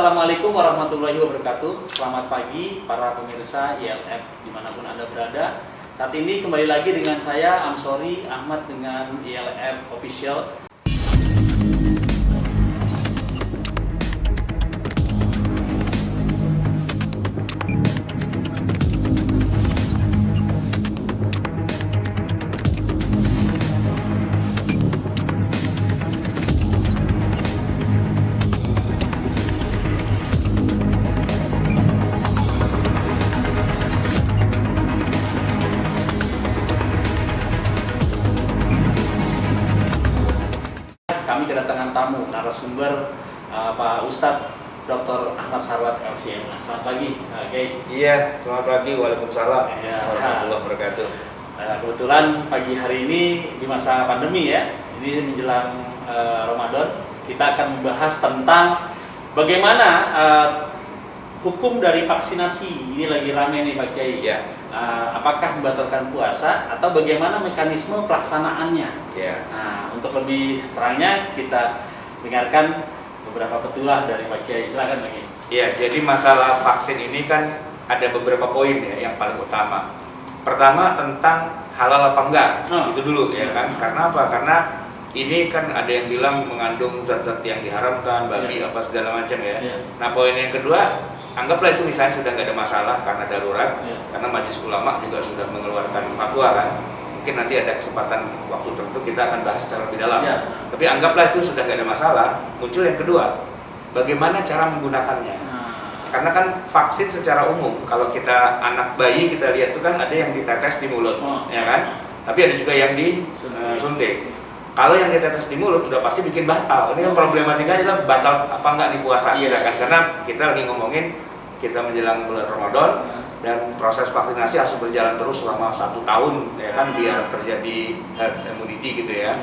Assalamualaikum warahmatullahi wabarakatuh. Selamat pagi para pemirsa ILF dimanapun Anda berada. Saat ini kembali lagi dengan saya Amsori Ahmad dengan ILF Official. Kami kedatangan tamu narasumber Pak Ustadz Dr. Ahmad Sarwat LCM. Selamat pagi, Gai. Iya, selamat pagi. Waalaikumsalam warahmatullahi wabarakatuh. Kebetulan pagi hari ini di masa pandemi ya, ini menjelang Ramadan, kita akan membahas tentang bagaimana hukum dari vaksinasi. Ini lagi rame nih Pak Kiai. Ya. Apakah membatalkan puasa atau bagaimana mekanisme pelaksanaannya? Ya. Nah, untuk lebih terangnya kita dengarkan beberapa petuah dari Pak Kiai. Silakan Pak Kiai. Iya, jadi masalah vaksin ini kan ada beberapa poin ya yang paling utama. Pertama tentang halal apa enggak, itu dulu ya kan. Karena apa? Karena ini kan ada yang bilang mengandung zat-zat yang diharamkan, babi apa segala macam ya. Nah, poin yang kedua, anggaplah itu misalnya sudah nggak ada masalah karena darurat, karena Majelis Ulama juga sudah mengeluarkan fatwa kan. Mungkin nanti ada kesempatan waktu tertentu kita akan bahas secara lebih dalam. Tapi anggaplah itu sudah nggak ada masalah. Muncul yang kedua, bagaimana cara menggunakannya? Karena kan vaksin secara umum, kalau kita anak bayi kita lihat itu kan ada yang ditetes di mulut, ya kan? Tapi ada juga yang disuntik. Kalau yang ditetes di mulut udah pasti bikin batal. Ini kan problematikanya adalah batal apa enggak di puasa, ya kan? Karena kita lagi ngomongin kita menjelang bulan Ramadan dan proses vaksinasi harus berjalan terus selama 1 tahun, ya kan, biar terjadi herd immunity gitu ya.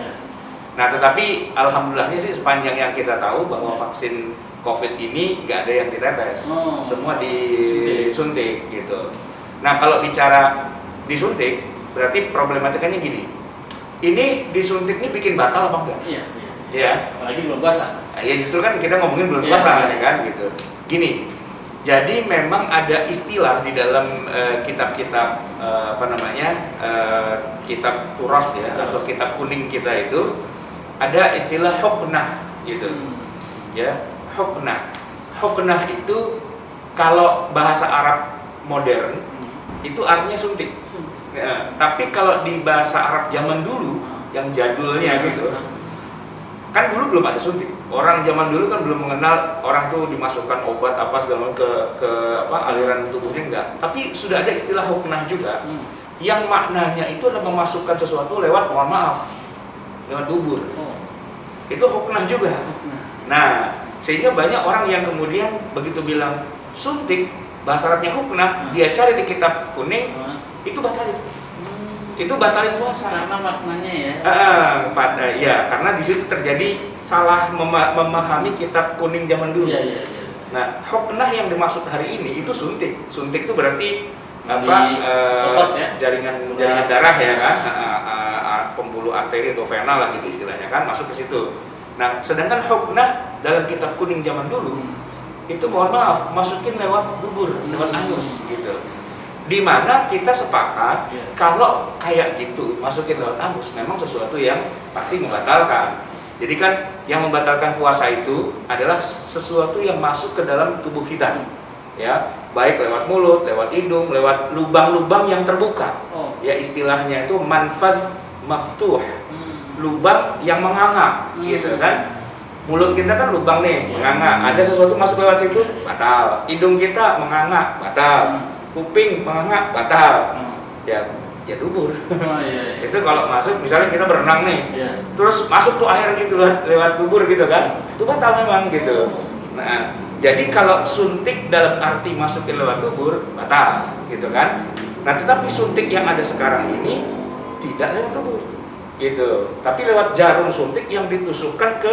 Nah, tetapi alhamdulillahnya sih sepanjang yang kita tahu bahwa vaksin COVID ini nggak ada yang ditetes, semua disuntik gitu. Nah, kalau bicara disuntik, berarti problematikanya gini. Ini disuntik ini bikin batal apa enggak? Iya. Ya. Apalagi belum puasa. Ya justru kan kita ngomongin belum puasa ya kan gitu. Gini. Jadi memang ada istilah di dalam kitab-kitab kitab turas ya atau kitab kuning kita itu ada istilah huknah gitu. Ya, huknah. Huknah itu kalau bahasa Arab modern itu artinya suntik. Ya, tapi kalau di bahasa Arab zaman dulu yang jadulnya gitu, kan dulu belum ada suntik. Orang zaman dulu kan belum mengenal orang tuh dimasukkan obat apa segala ke aliran tubuhnya enggak. Tapi sudah ada istilah huknah juga, yang maknanya itu adalah memasukkan sesuatu lewat, mohon maaf, lewat dubur. Itu huknah juga. Nah, sehingga banyak orang yang kemudian begitu bilang suntik, bahasa Arabnya huknah, dia cari di kitab kuning, itu batalin. Itu batalin puasa. Karena maknanya ya. Karena di situ terjadi salah memahami kitab kuning zaman dulu. Nah, huknah yang dimaksud hari ini itu suntik. Suntik itu berarti jaringan darah ya kan, pembuluh arteri atau vena lah gitu istilahnya kan, masuk ke situ. Nah, sedangkan huknah dalam kitab kuning zaman dulu itu mohon maaf masukin lewat dubur, lewat anus gitu. Di mana kita sepakat kalau kayak gitu masukin lewat anus memang sesuatu yang pasti membatalkan. Jadi kan yang membatalkan puasa itu adalah sesuatu yang masuk ke dalam tubuh kita, ya, baik lewat mulut, lewat hidung, lewat lubang-lubang yang terbuka. Ya istilahnya itu manfadh maftuh, lubang yang menganga, gitu kan. Mulut kita kan lubang nih, menganga. Ada sesuatu masuk lewat situ, batal. Hidung kita menganga, batal. Kuping menganga, batal. Ya dubur. Itu kalau masuk, misalnya kita berenang nih, terus masuk tuh air gitu lewat dubur gitu kan, itu batal memang gitu. Nah, jadi kalau suntik dalam arti masukin lewat dubur, batal gitu kan. Nah, tetapi suntik yang ada sekarang ini tidak lewat dubur gitu, tapi lewat jarum suntik yang ditusukkan ke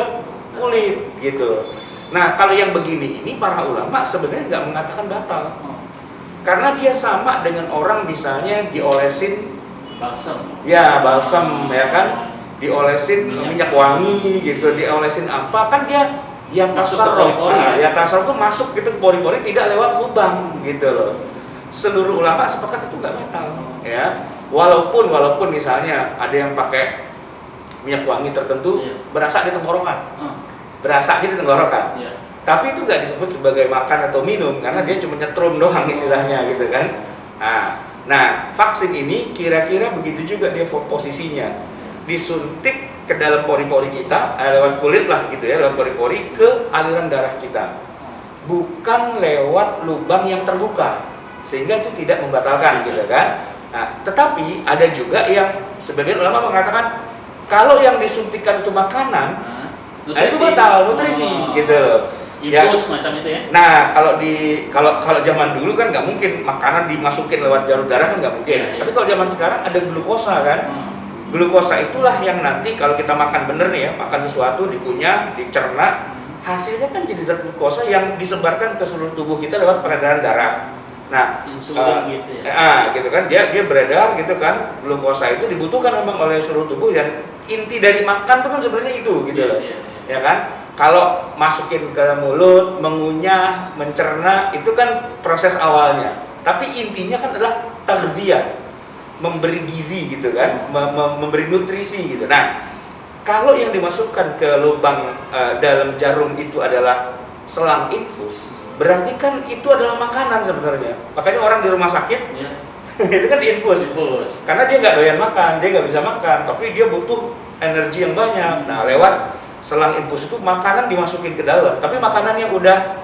kulit gitu. Nah, kalau yang begini ini para ulama sebenarnya nggak mengatakan batal. Karena dia sama dengan orang misalnya diolesin balsam. Ya, balsam ya kan, diolesin minyak wangi gitu, diolesin apa, kan dia ya Masuk ke tasarruf. pori-pori, Nah, ya? ya tasarruf itu masuk gitu ke pori-pori, tidak lewat lubang gitu loh. Seluruh ulama sepakat itu nggak batal, ya. Walaupun misalnya ada yang pakai minyak wangi tertentu, Iya. berasa di tenggorokan, Oh, berasa di tenggorokan. iya. Tapi itu nggak disebut sebagai makan atau minum karena dia cuma nyetrum doang istilahnya gitu kan. Nah, vaksin ini kira-kira begitu juga dia posisinya, disuntik ke dalam pori-pori kita lewat kulit lah gitu ya, lewat pori-pori ke aliran darah kita, bukan lewat lubang yang terbuka, sehingga itu tidak membatalkan gitu kan. Nah, tetapi ada juga yang sebagian ulama mengatakan kalau yang disuntikan itu makanan, nah, itu batal nutrisi gitu loh. Infus macam itu ya? Nah, kalau zaman dulu kan nggak mungkin makanan dimasukin lewat jalur darah kan nggak mungkin. Iya. Tapi kalau zaman sekarang ada glukosa kan. Glukosa itulah yang nanti kalau kita makan bener nih ya, makan sesuatu dikunyah, dicerna, hasilnya kan jadi zat glukosa yang disebarkan ke seluruh tubuh kita lewat peredaran darah. Nah, Insulin gitu ya? gitu kan, dia beredar gitu kan. Glukosa itu dibutuhkan memang oleh seluruh tubuh dan inti dari makan tuh kan sebenarnya itu gitu loh. Ya kan? Kalau masukin ke mulut, mengunyah, mencerna, itu kan proses awalnya. Tapi intinya kan adalah taghziyah, memberi gizi gitu kan, memberi nutrisi gitu. Nah, kalau yang dimasukkan ke lubang dalam jarum itu adalah selang infus, berarti kan itu adalah makanan sebenarnya. Makanya orang di rumah sakit itu kan diinfus, karena dia nggak doyan makan, dia nggak bisa makan, tapi dia butuh energi yang banyak. Nah, lewat selang infus itu makanan dimasukin ke dalam, tapi makanan yang udah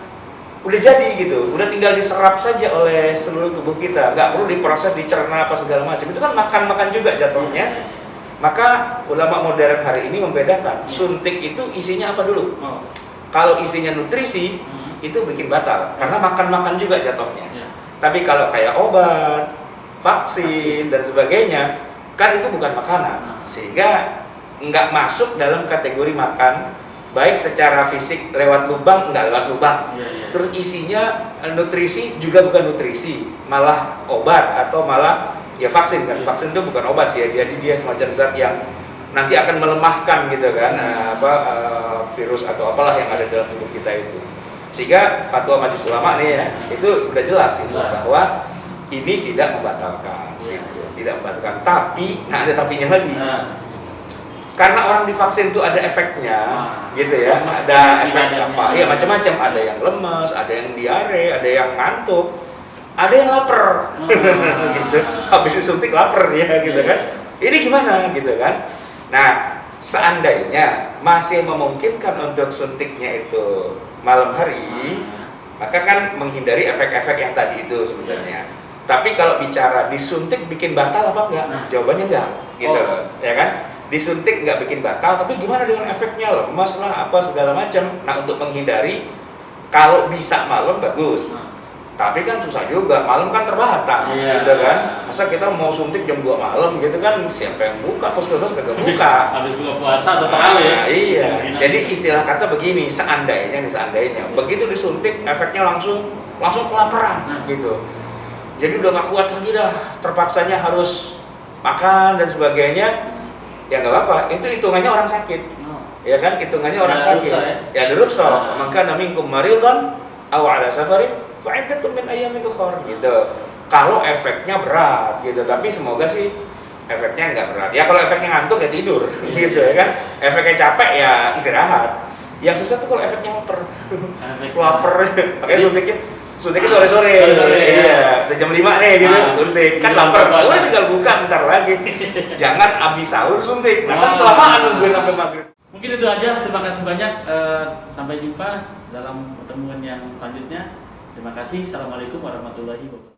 jadi gitu, udah tinggal diserap saja oleh seluruh tubuh kita, nggak perlu diproses, dicerna apa segala macam. Itu kan makan juga jatuhnya. Maka ulama modern hari ini membedakan suntik itu isinya apa dulu. Kalau isinya nutrisi itu bikin batal, karena makan juga jatuhnya. Tapi kalau kayak obat, vaksin dan sebagainya, kan itu bukan makanan, sehingga nggak masuk dalam kategori makan, baik secara fisik lewat lubang, nggak lewat lubang. Terus isinya nutrisi juga bukan nutrisi, malah obat atau malah ya vaksin kan. Vaksin itu bukan obat sih ya, jadi dia semacam zat yang nanti akan melemahkan gitu kan, virus atau apalah yang ada dalam tubuh kita itu. Sehingga fatwa Majelis Ulama nih ya, itu udah jelas itu bahwa ini tidak membatalkan, gitu. Tidak membatalkan. Tapi, ada tapinya lagi. Karena orang divaksin itu ada efeknya, gitu ya. Ada efek apa? Iya macam-macam. Ada yang lemes, ada yang diare, ada yang ngantuk, ada yang lapar, gitu. Habis disuntik lapar ya, gitu kan. Ini gimana, gitu kan? Nah, seandainya masih memungkinkan untuk suntiknya itu malam hari, maka kan menghindari efek-efek yang tadi itu sebenarnya. Tapi kalau bicara disuntik bikin batal apa enggak? Jawabannya enggak, gitu, ya kan? Disuntik nggak bikin batal, tapi gimana dengan efeknya, lemas lah, apa segala macam. Nah, untuk menghindari, kalau bisa malam bagus. Tapi kan susah juga, malam kan terbatas, gitu kan. Masa kita mau suntik jam 2 malam gitu kan, siapa yang buka, puskesmas kagak buka. Habis buka puasa atau tarawih ya? Iya. Jadi istilah kata begini, seandainya begitu disuntik efeknya langsung kelaparan, gitu. Jadi udah nggak kuat lagi dah, terpaksanya harus makan dan sebagainya. Ya nggak apa-apa, itu hitungannya orang sakit, ya kan, hitungannya orang sakit. Ya dulu maka minkum maridun aw ala safarin fa iddatun min ayyamin ukhra gitu. Kalau efeknya berat gitu, tapi semoga sih efeknya nggak berat. Ya kalau efeknya ngantuk ya tidur, gitu ya kan. Efeknya capek ya istirahat. Yang susah tuh kalau efeknya lapar, makanya suntiknya sore-sore. Iya, udah jam 5 nih gitu, suntik. Kan lapar, boleh tinggal buka bentar lagi. Jangan abis sahur suntik. Nah, kan kelamaan nungguin sampai maghrib. Mungkin itu aja, terima kasih banyak. Sampai jumpa dalam pertemuan yang selanjutnya. Terima kasih. Assalamualaikum warahmatullahi wabarakatuh.